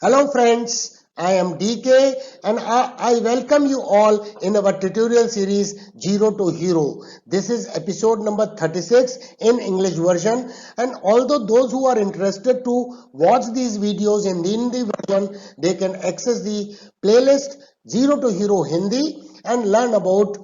Hello friends, I am DK and I welcome you all in our tutorial series Zero to Hero. This is episode number 36 in English version, and although those who are interested to watch these videos in the Hindi version, they can access the playlist Zero to Hero Hindi and learn about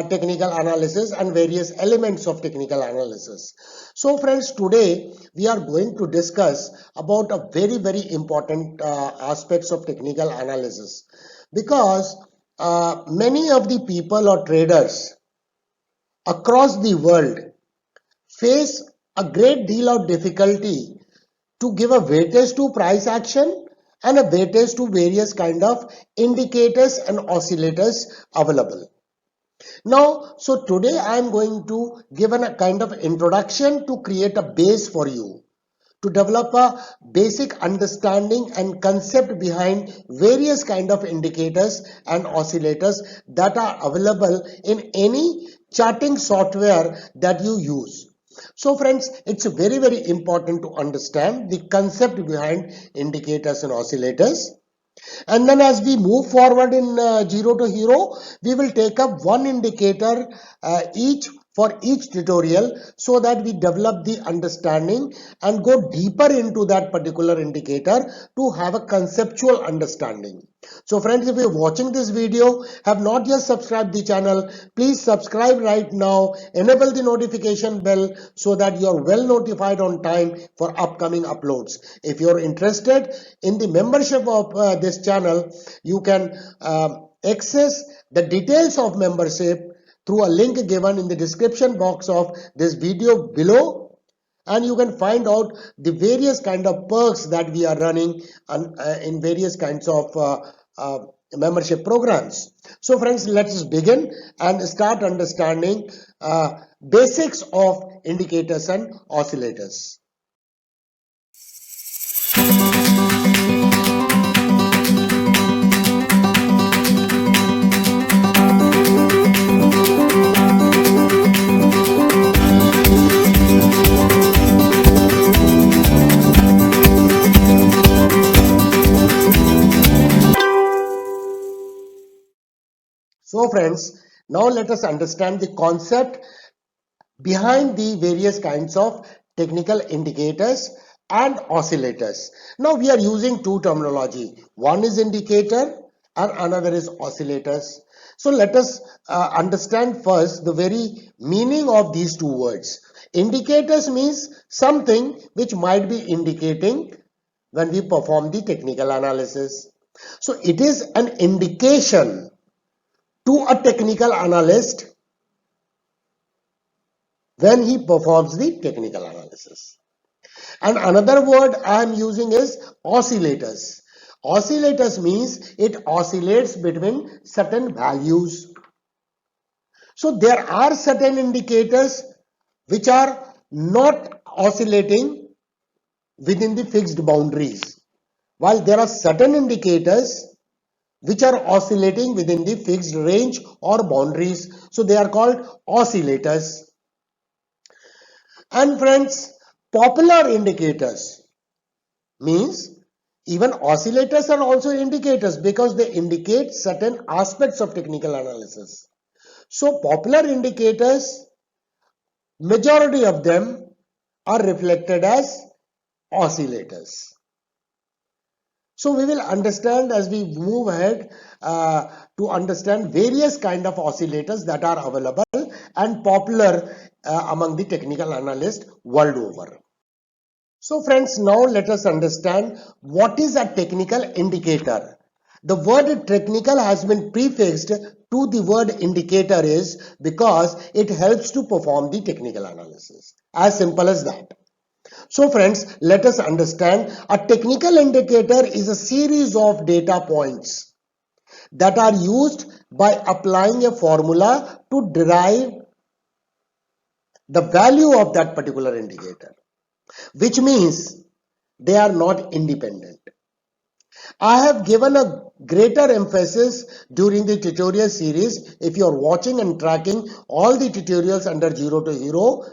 technical analysis and various elements of technical analysis. So friends, today we are going to discuss about a very important aspects of technical analysis, because many of the people or traders across the world face a great deal of difficulty to give a weightage to price action and a weightage to various kind of indicators and oscillators available. Now, so today I am going to give a kind of introduction to create a base for you to develop a basic understanding and concept behind various kind of indicators and oscillators that are available in any charting software that you use. So friends, it's very important to understand the concept behind indicators and oscillators. And then as we move forward in Zero to Hero, we will take up one indicator each for each tutorial, so that we develop the understanding and go deeper into that particular indicator to have a conceptual understanding. So friends, if you're watching this video, have not yet subscribed the channel, please subscribe right now, enable the notification bell so that you are well notified on time for upcoming uploads. If you're interested in the membership of this channel, you can access the details of membership through a link given in the description box of this video below, and you can find out the various kind of perks that we are running in various kinds of membership programs. So friends, let's begin and start understanding basics of indicators and oscillators. So friends, now let us understand the concept behind the various kinds of technical indicators and oscillators. Now we are using two terminology. One is indicator and another is oscillators. So let us understand first the very meaning of these two words. Indicators means something which might be indicating when we perform the technical analysis. So it is an indication to a technical analyst when he performs the technical analysis. And another word I am using is oscillators. Oscillators means it oscillates between certain values. So there are certain indicators which are not oscillating within the fixed boundaries, while there are certain indicators which are oscillating within the fixed range or boundaries. So they are called oscillators. And friends, popular indicators means even oscillators are also indicators because they indicate certain aspects of technical analysis. So popular indicators, majority of them are reflected as oscillators. So we will understand as we move ahead to understand various kind of oscillators that are available and popular among the technical analysts world over. So friends, now let us understand what is a technical indicator. The word technical has been prefixed to the word indicator is because it helps to perform the technical analysis. As simple as that. So friends, let us understand a technical indicator is a series of data points that are used by applying a formula to derive the value of that particular indicator, which means they are not independent. I have given a greater emphasis during the tutorial series. If you are watching and tracking all the tutorials under Zero to Hero,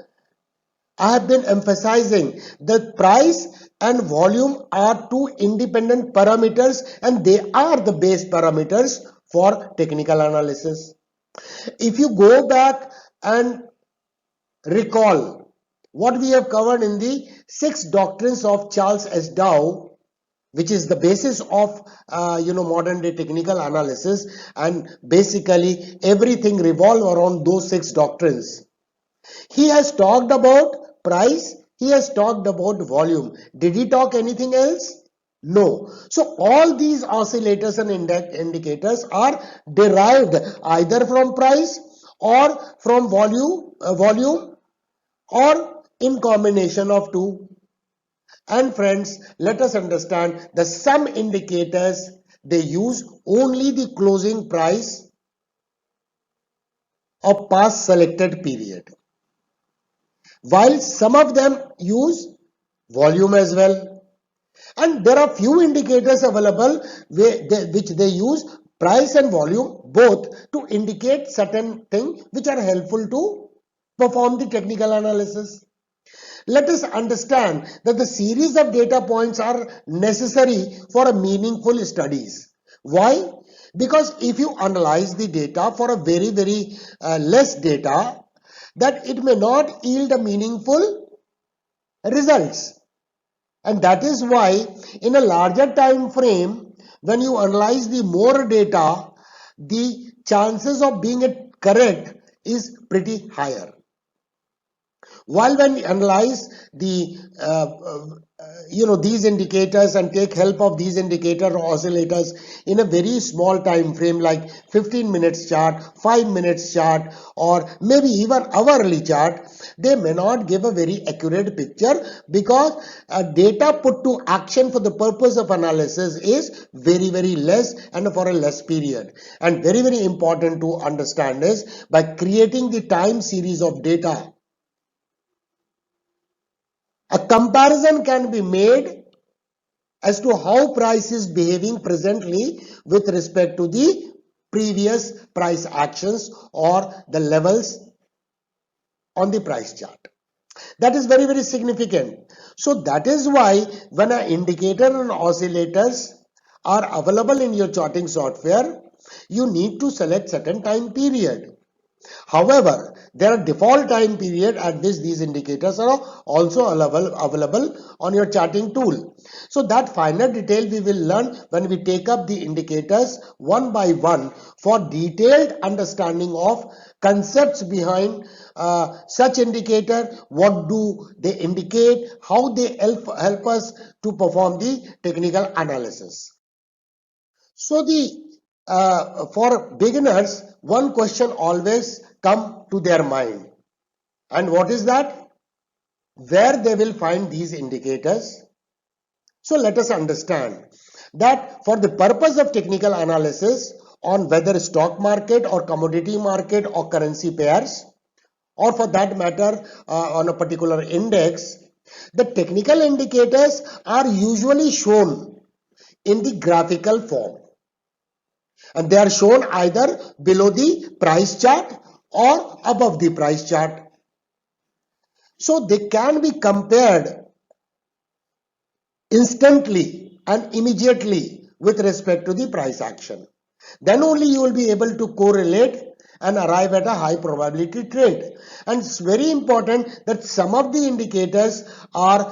I have been emphasizing that price and volume are two independent parameters, and they are the base parameters for technical analysis. If you go back and recall what we have covered in the 6 doctrines of Charles S. Dow, which is the basis of modern day technical analysis, and basically everything revolve around those 6 doctrines. He has talked about price, he has talked about volume. Did he talk anything else? No. So all these oscillators and indicators are derived either from price or from volume, or in combination of two. And friends, let us understand that some indicators, they use only the closing price of past selected period, while some of them use volume as well. And there are few indicators available which they use price and volume both to indicate certain things which are helpful to perform the technical analysis. Let us understand that the series of data points are necessary for a meaningful studies. Why? Because if you analyze the data for a very less data, that it may not yield a meaningful results. And that is why in a larger time frame, when you analyze the more data, the chances of being correct is pretty higher. While when we analyze the these indicators and take help of these indicator oscillators in a very small time frame like 15 minutes chart, 5 minutes chart, or maybe even hourly chart, they may not give a very accurate picture, because data put to action for the purpose of analysis is very less and for a less period. And very important to understand is, by creating the time series of data, a comparison can be made as to how price is behaving presently with respect to the previous price actions or the levels on the price chart. That is very significant. So that is why when an indicator and oscillators are available in your charting software, you need to select certain time period. However, there are default time period at which these indicators are also available on your charting tool. So that finer detail we will learn when we take up the indicators one by one for detailed understanding of concepts behind such indicator, what do they indicate, how they help us to perform the technical analysis. So for beginners, one question always come to their mind, and what is that? Where they will find these indicators? So let us understand that for the purpose of technical analysis on whether stock market or commodity market or currency pairs, or for that matter on a particular index, the technical indicators are usually shown in the graphical form, and they are shown either below the price chart or above the price chart. So they can be compared instantly and immediately with respect to the price action. Then only you will be able to correlate and arrive at a high probability trade. And it's very important that some of the indicators are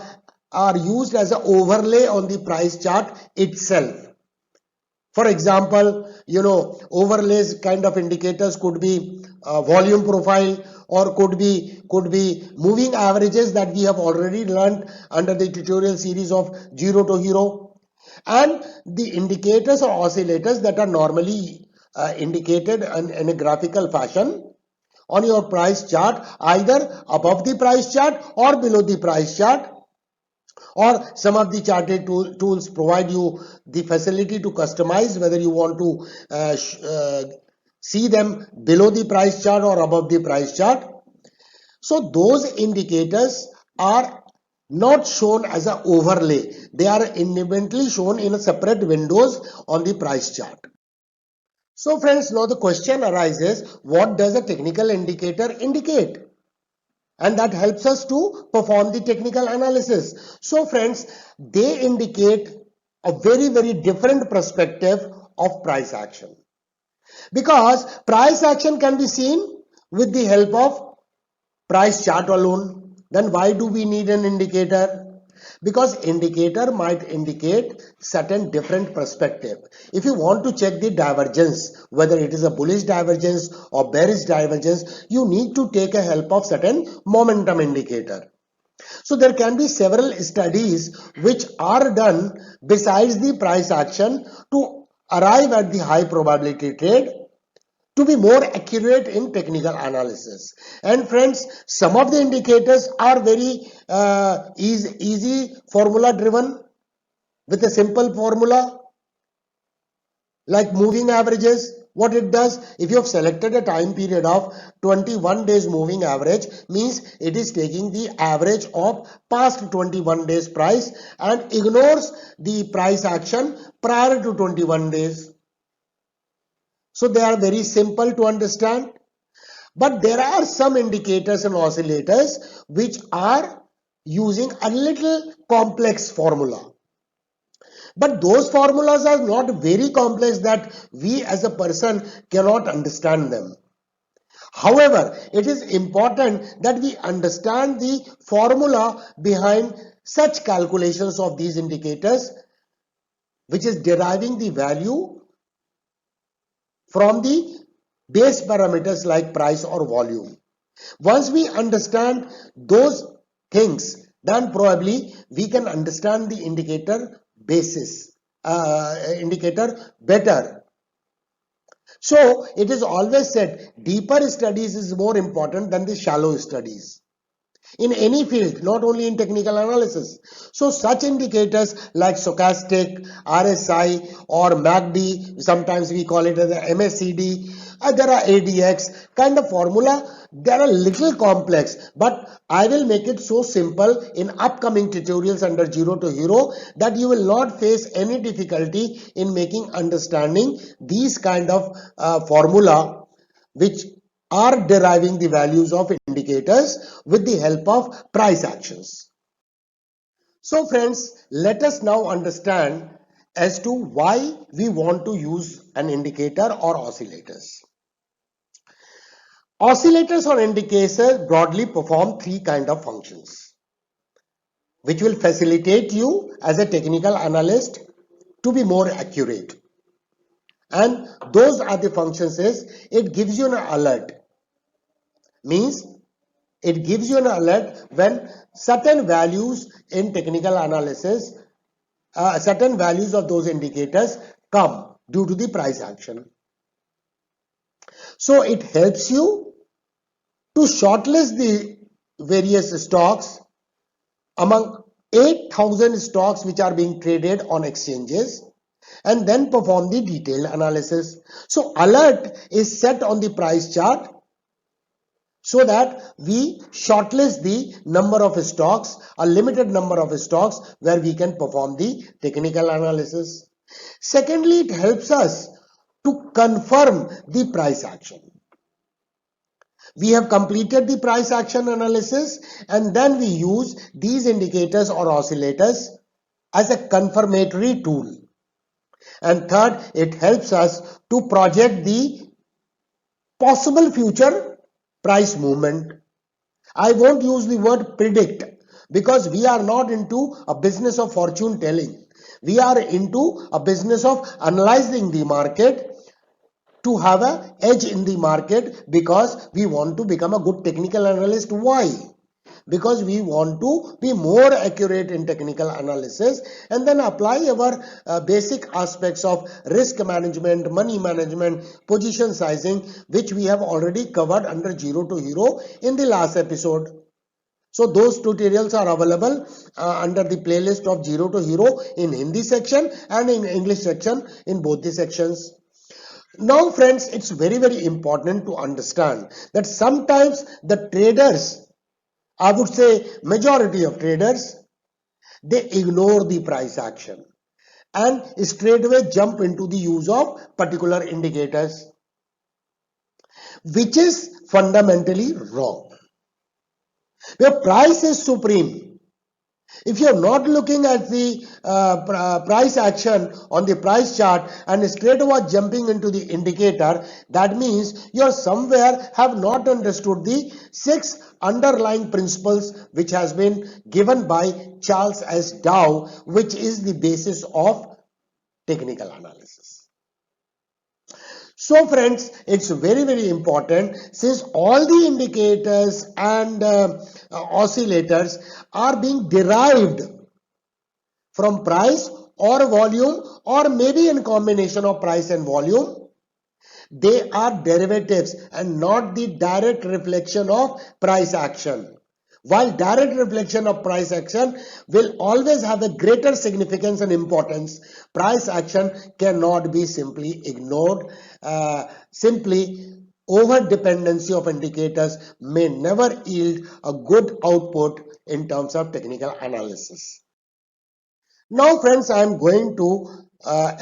used as an overlay on the price chart itself. For example, overlays kind of indicators could be volume profile, or could be moving averages that we have already learned under the tutorial series of Zero to Hero, and the indicators or oscillators that are normally indicated in a graphical fashion on your price chart, either above the price chart or below the price chart. Or some of the charting tools provide you the facility to customize whether you want to see them below the price chart or above the price chart. So those indicators are not shown as an overlay. They are independently shown in a separate windows on the price chart. So friends, now the question arises, what does a technical indicator indicate? and that helps us to perform the technical analysis. So friends, they indicate a very different perspective of price action, because price action can be seen with the help of price chart alone. Then why do we need an indicator? Because indicator might indicate certain different perspective. If you want to check the divergence, whether it is a bullish divergence or bearish divergence, you need to take a help of certain momentum indicator. So there can be several studies which are done besides the price action to arrive at the high probability trade, to be more accurate in technical analysis. And friends, some of the indicators are very easy formula driven, with a simple formula like moving averages. What it does, if you have selected a time period of 21 days moving average, means it is taking the average of past 21 days price and ignores the price action prior to 21 days. So they are very simple to understand. But there are some indicators and oscillators which are using a little complex formula. But those formulas are not very complex that we as a person cannot understand them. However, it is important that we understand the formula behind such calculations of these indicators, which is deriving the value from the base parameters like price or volume. Once we understand those things, then probably we can understand the indicator basis, indicator better. So it is always said deeper studies is more important than the shallow studies in any field, not only in technical analysis. So such indicators like stochastic, RSI or MACD, sometimes we call it as a MACD, there are ADX kind of formula. They are a little complex, but I will make it so simple in upcoming tutorials under Zero to Hero that you will not face any difficulty in making understanding these kind of formula which are deriving the values of indicators with the help of price actions. So friends, let us now understand as to why we want to use an indicator or oscillators. Oscillators or indicators broadly perform three kind of functions, which will facilitate you as a technical analyst to be more accurate. And those are the functions is, it gives you an alert, means it gives you an alert when certain values in technical analysis, certain values of those indicators come due to the price action. So it helps you to shortlist the various stocks among 8,000 stocks which are being traded on exchanges, and then perform the detailed analysis. So alert is set on the price chart so that we shortlist the number of stocks, a limited number of stocks where we can perform the technical analysis. Secondly, it helps us to confirm the price action. We have completed the price action analysis and then we use these indicators or oscillators as a confirmatory tool. And third, it helps us to project the possible future price movement. I won't use the word predict because we are not into a business of fortune telling. We are into a business of analyzing the market to have an edge in the market, because we want to become a good technical analyst. Why? Because we want to be more accurate in technical analysis and then apply our basic aspects of risk management, money management, position sizing, which we have already covered under Zero to Hero in the last episode. So those tutorials are available under the playlist of Zero to Hero in Hindi section and in English section, in both the sections. Now friends, it's very important to understand that sometimes the traders, I would say majority of traders, they ignore the price action and straightaway jump into the use of particular indicators, which is fundamentally wrong. where price is supreme. If you're not looking at the price action on the price chart and straight away jumping into the indicator, that means you're somewhere have not understood the 6 underlying principles which has been given by Charles S. Dow, which is the basis of technical analysis. So friends, it's very important, since all the indicators and oscillators are being derived from price or volume, or maybe in combination of price and volume. They are derivatives and not the direct reflection of price action. While direct reflection of price action will always have a greater significance and importance, price action cannot be simply ignored. Simply over dependency of indicators may never yield a good output in terms of technical analysis. Now friends, I am going to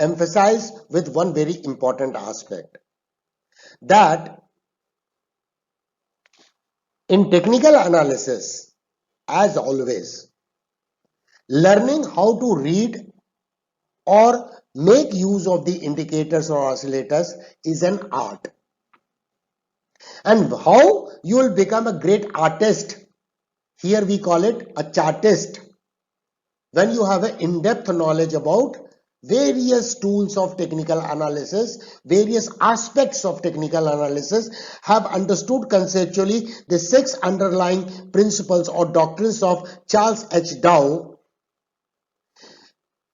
emphasize with one very important aspect, that in technical analysis, as always, learning how to read or make use of the indicators or oscillators is an art. And how you will become a great artist, here we call it a chartist, when you have an in-depth knowledge about various tools of technical analysis, various aspects of technical analysis, have understood conceptually the 6 underlying principles or doctrines of Charles H. Dow.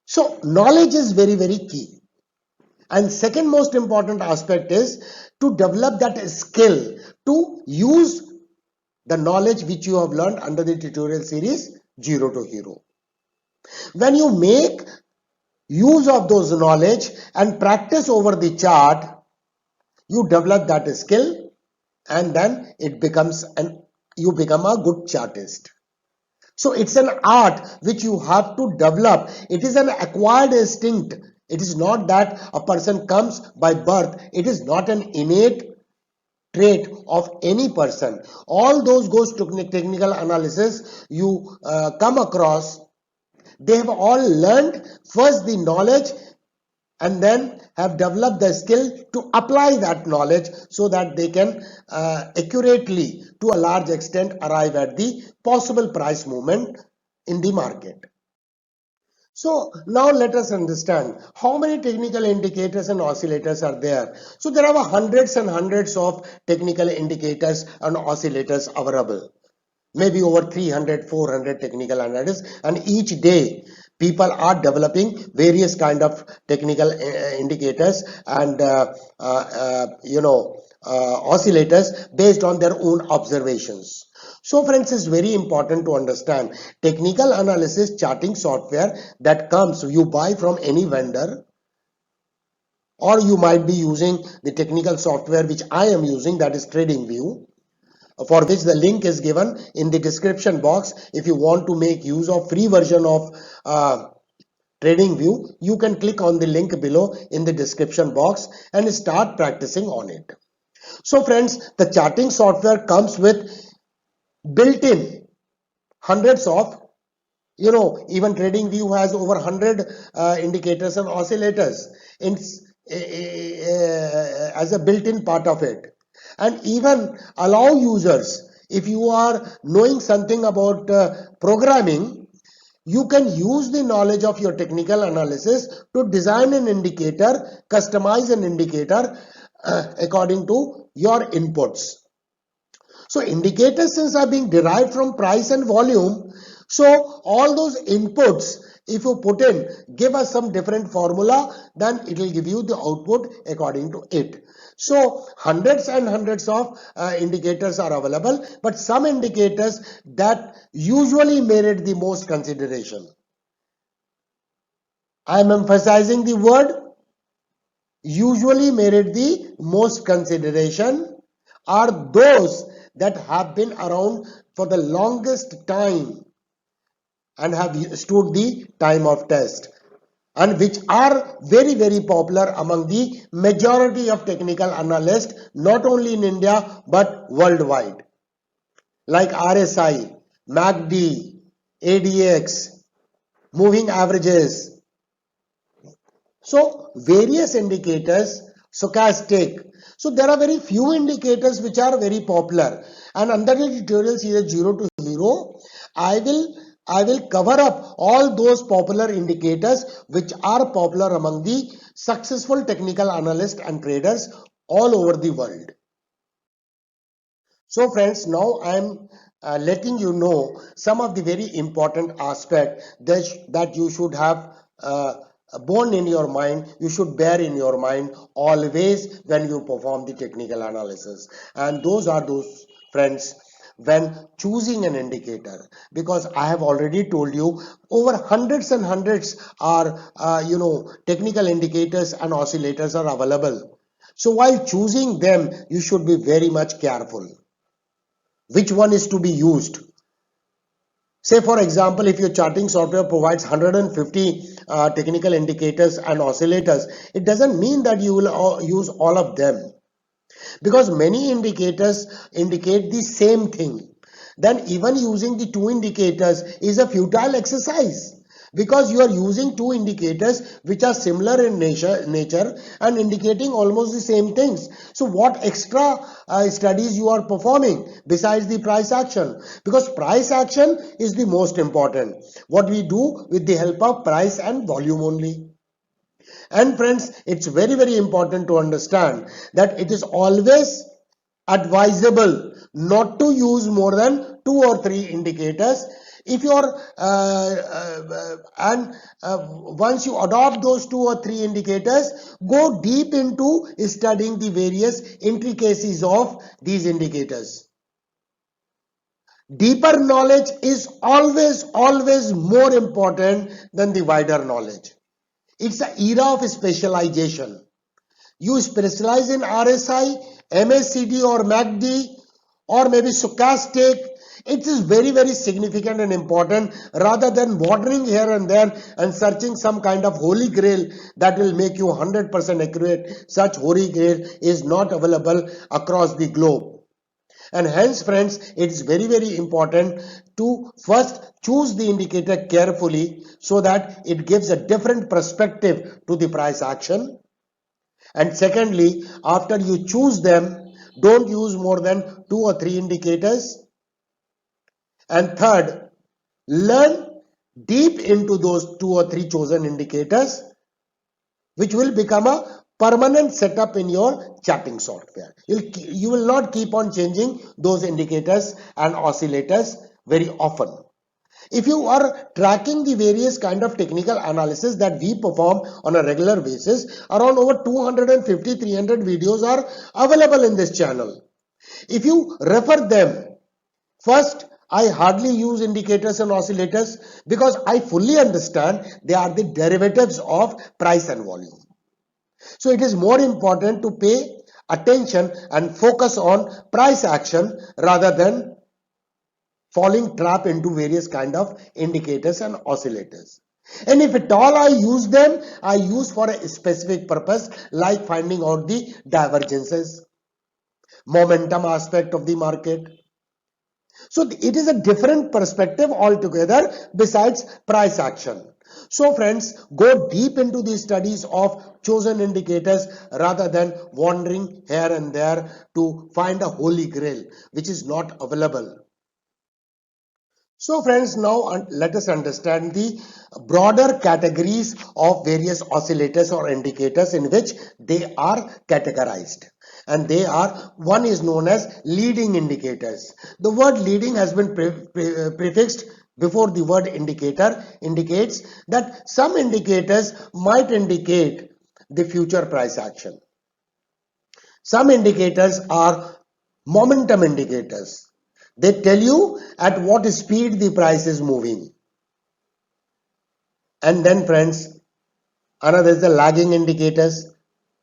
So knowledge is very key. And second most important aspect is to develop that skill to use the knowledge which you have learned under the tutorial series Zero to Hero. When you make use of those knowledge and practice over the chart, you develop that skill, and then it becomes you become a good chartist. So it's an art which you have to develop. It is an acquired instinct. It is not that a person comes by birth. It is not an innate trait of any person. All those goes to technical analysis you come across. They have all learned first the knowledge and then have developed the skill to apply that knowledge, so that they can accurately, to a large extent, arrive at the possible price movement in the market. So now let us understand how many technical indicators and oscillators are there. So there are hundreds and hundreds of technical indicators and oscillators available. Maybe over 300, 400 technical analysis, and each day people are developing various kind of technical indicators and oscillators based on their own observations. So friends, it's very important to understand technical analysis charting software that comes, you buy from any vendor, or you might be using the technical software which I am using, that is TradingView, for which the link is given in the description box. If you want to make use of free version of TradingView, you can click on the link below in the description box and start practicing on it. So friends, the charting software comes with built-in hundreds of, even TradingView has over 100 indicators and oscillators as a built-in part of it, and even allow users, if you are knowing something about programming, you can use the knowledge of your technical analysis to design an indicator, customize an indicator according to your inputs. So indicators, since are being derived from price and volume, so all those inputs, if you put in, give us some different formula, then it will give you the output according to it. So hundreds and hundreds of indicators are available, but some indicators that usually merit the most consideration. I am emphasizing the word usually merit the most consideration are those that have been around for the longest time and have stood the time of test, and which are very popular among the majority of technical analysts, not only in India but worldwide. like RSI, MACD, ADX, moving averages. So various indicators, stochastic. So there are very few indicators which are very popular, and under the tutorial series 0 to Hero, I will cover up all those popular indicators which are popular among the successful technical analysts and traders all over the world. So friends, now I am letting you know some of the very important aspects that you should have borne in your mind, you should bear in your mind always when you perform the technical analysis. And those are those, friends, when choosing an indicator, because I have already told you over hundreds and hundreds are technical indicators and oscillators are available. So while choosing them, you should be very much careful which one is to be used. Say for example, if your charting software provides 150 technical indicators and oscillators, it doesn't mean that you will use all of them, because many indicators indicate the same thing. Then even using the two indicators is a futile exercise, because you are using two indicators which are similar in nature and indicating almost the same things. So what extra studies you are performing besides the price action? Because price action is the most important, what we do with the help of price and volume only. And friends, it's very important to understand that it is always advisable not to use more than 2 or 3 indicators. If you're once you adopt those 2 or 3 indicators, go deep into studying the various intricacies of these indicators. Deeper knowledge is always more important than the wider knowledge. It's an era of specialization. You specialize in RSI, MACD or MACD, or maybe stochastic. It is very significant and important, rather than wandering here and there and searching some kind of holy grail that will make you 100% accurate. Such holy grail is not available across the globe. And hence friends, it is very important to first choose the indicator carefully so that it gives a different perspective to the price action. And secondly, after you choose them, don't use more than 2 or 3 indicators. And third, learn deep into those 2 or 3 chosen indicators, which will become a permanent setup in your charting software. You will not keep on changing those indicators and oscillators very often. If you are tracking the various kind of technical analysis that we perform on a regular basis, around over 250-300 videos are available in this channel. If you refer them, first, I hardly use indicators and oscillators because I fully understand they are the derivatives of price and volume. So it is more important to pay attention and focus on price action rather than falling trap into various kind of indicators and oscillators. And if at all I use them, I use for a specific purpose, like finding out the divergences, momentum aspect of the market. So it is a different perspective altogether besides price action. So friends, go deep into the studies of chosen indicators rather than wandering here and there to find a holy grail which is not available. So friends, now let us understand the broader categories of various oscillators or indicators in which they are categorized. And they are, one is known as leading indicators. The word leading has been prefixed before the word indicator, indicates that some indicators might indicate the future price action. Some indicators are momentum indicators. They tell you at what speed the price is moving. And then friends, another is the lagging indicators,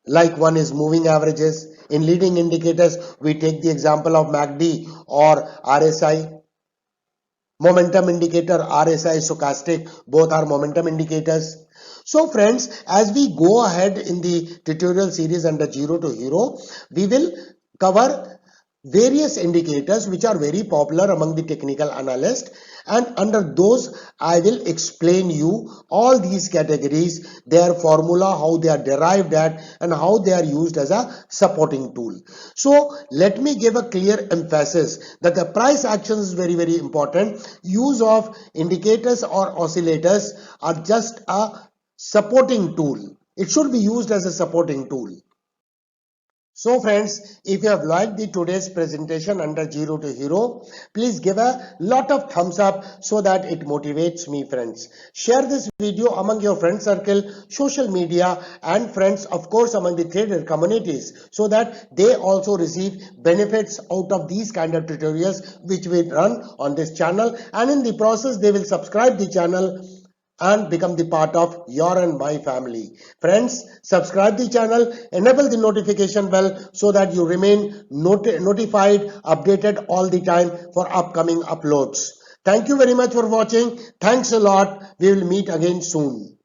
like one is moving averages. In leading indicators, we take the example of MACD or RSI. Momentum indicator, RSI, stochastic, both are momentum indicators. So friends, as we go ahead in the tutorial series under 0 to Hero, we will cover various indicators which are very popular among the technical analysts, and under those I will explain you all these categories, their formula, how they are derived at, and how they are used as a supporting tool. So let me give a clear emphasis that the price action is very important. Use of indicators or oscillators are just a supporting tool. It should be used as a supporting tool. So friends, if you have liked the today's presentation under Zero to Hero, please give a lot of thumbs up so that it motivates me, friends. Share this video among your friend circle, social media, and friends, of course, among the trader communities, so that they also receive benefits out of these kind of tutorials which we run on this channel, and in the process they will subscribe the channel and become the part of your and my family. Friends, subscribe the channel, enable the notification bell so that you remain notified, updated all the time for upcoming uploads. Thank you very much for watching. Thanks a lot. We will meet again soon.